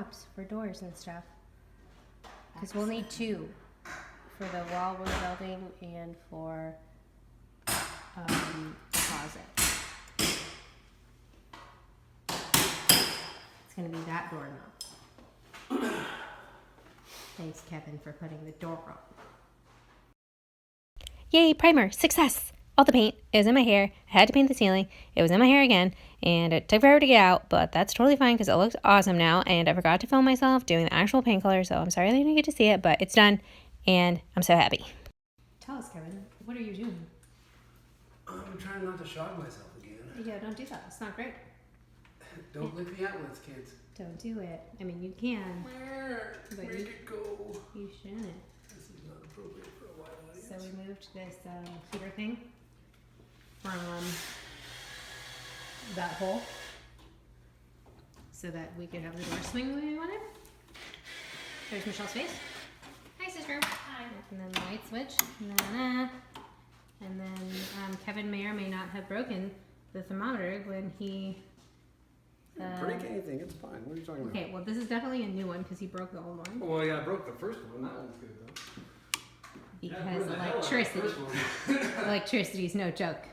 knobs for doors and stuff. Because we'll need two for the wall we're building and for closet. It's gonna be that doorknob. Thanks, Kevin, for putting the door on. Yay, primer, success! All the paint, it was in my hair. I had to paint the ceiling. It was in my hair again, and it took forever to get out, but that's totally fine because it looks awesome now, and I forgot to film myself doing the actual paint color, so I'm sorry that you didn't get to see it, but it's done, and I'm so happy. Tell us, Kevin, what are you doing? I'm trying not to shock myself again. Yeah, don't do that. It's not great. Don't lick the outlets, kids. Don't do it. I mean, you can. Make it go. You shouldn't. This is not appropriate for a wide audience. So we moved this heater thing from that hole so that we could have the door swing the way we wanted. There's Michelle's face. Hi, sister. Hi. And then the light switch. And then Kevin may or may not have broken the thermometer when he... break anything, it's fine. What are you talking about? Okay, well this is definitely a new one because he broke the old one. Well, yeah, I broke the first one. That one's good though. Because electricity is no joke.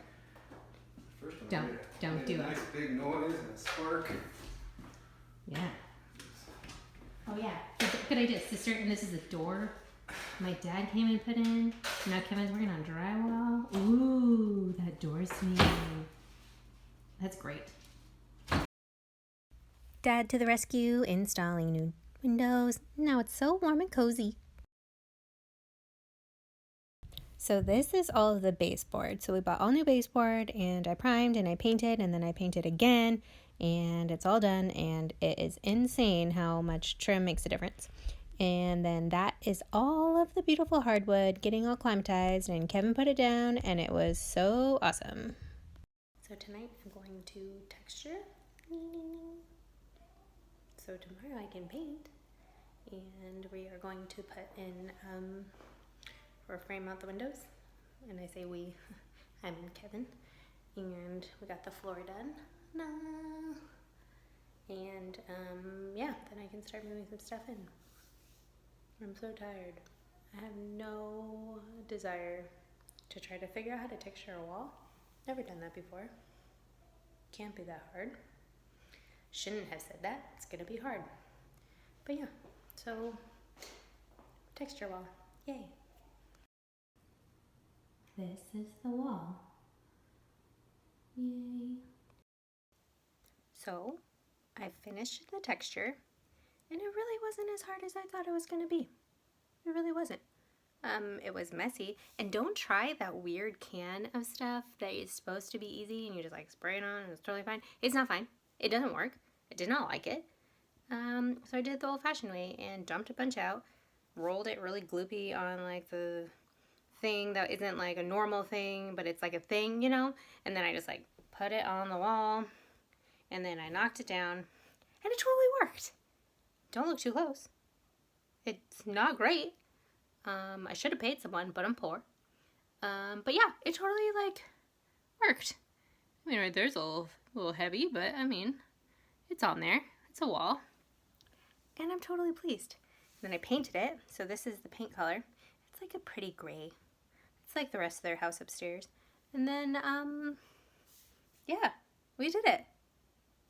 Don't do it. Nice big noise and a spark. Yeah. Oh yeah, good idea, sister. And this is a door my dad came and put in. Now Kevin's working on drywall. Ooh, that door swing. That's great. Dad to the rescue, installing new windows. Now it's so warm and cozy. So this is all of the baseboard. So we bought all new baseboard, and I primed and I painted, and then I painted again, and it's all done, and it is insane how much trim makes a difference. And then that is all of the beautiful hardwood getting all climatized, and Kevin put it down, and it was so awesome. So tonight I'm going to texture. So tomorrow I can paint, and we are going to put in or frame out the windows. And I say we, I mean Kevin. And we got the floor done. No. And yeah, then I can start moving some stuff in. I'm so tired. I have no desire to try to figure out how to texture a wall. Never done that before. Can't be that hard. Shouldn't have said that. It's gonna be hard. But yeah, so texture wall. Yay. This is the wall. Yay. So I finished the texture, and it really wasn't as hard as I thought it was gonna be. It really wasn't. It was messy, and don't try that weird can of stuff that is supposed to be easy and you just like spray it on and it's totally fine. It's not fine. It doesn't work. I did not like it. So I did it the old-fashioned way and dumped a bunch out, rolled it really gloopy on like the thing that isn't like a normal thing, but it's like a thing, you know? And then I just like put it on the wall, and then I knocked it down, and it totally worked. Don't look too close. It's not great. I should have paid someone, but I'm poor. But yeah, it totally like worked. I mean, right there's a little heavy, but I mean, it's on there. It's a wall. And I'm totally pleased. And then I painted it. So this is the paint color. It's like a pretty gray. It's like the rest of their house upstairs. And then, yeah, we did it.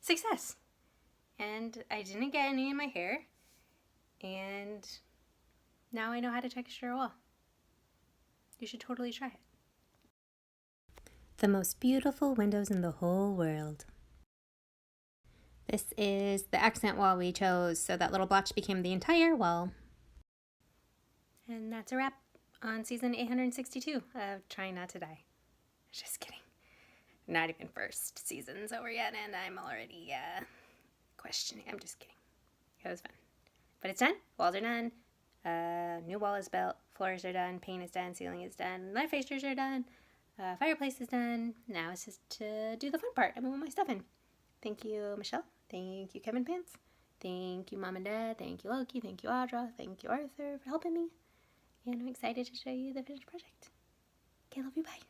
Success. And I didn't get any in my hair. And now I know how to texture a wall. You should totally try it. The most beautiful windows in the whole world. This is the accent wall we chose, so that little blotch became the entire wall. And that's a wrap on season 862 of Trying Not to Die. Just kidding. Not even first season's over yet, and I'm already questioning. I'm just kidding. It was fun. But it's done. Walls are done. New wall is built. Floors are done. Paint is done. Ceiling is done. Light fixtures are done. Fireplace is done. Now it's just to do the fun part. I'm moving my stuff in. Thank you, Michelle. Thank you, Kevin Pants. Thank you, Mom and Dad. Thank you, Loki. Thank you, Audra. Thank you, Arthur, for helping me. And I'm excited to show you the finished project. Okay, love you. Bye.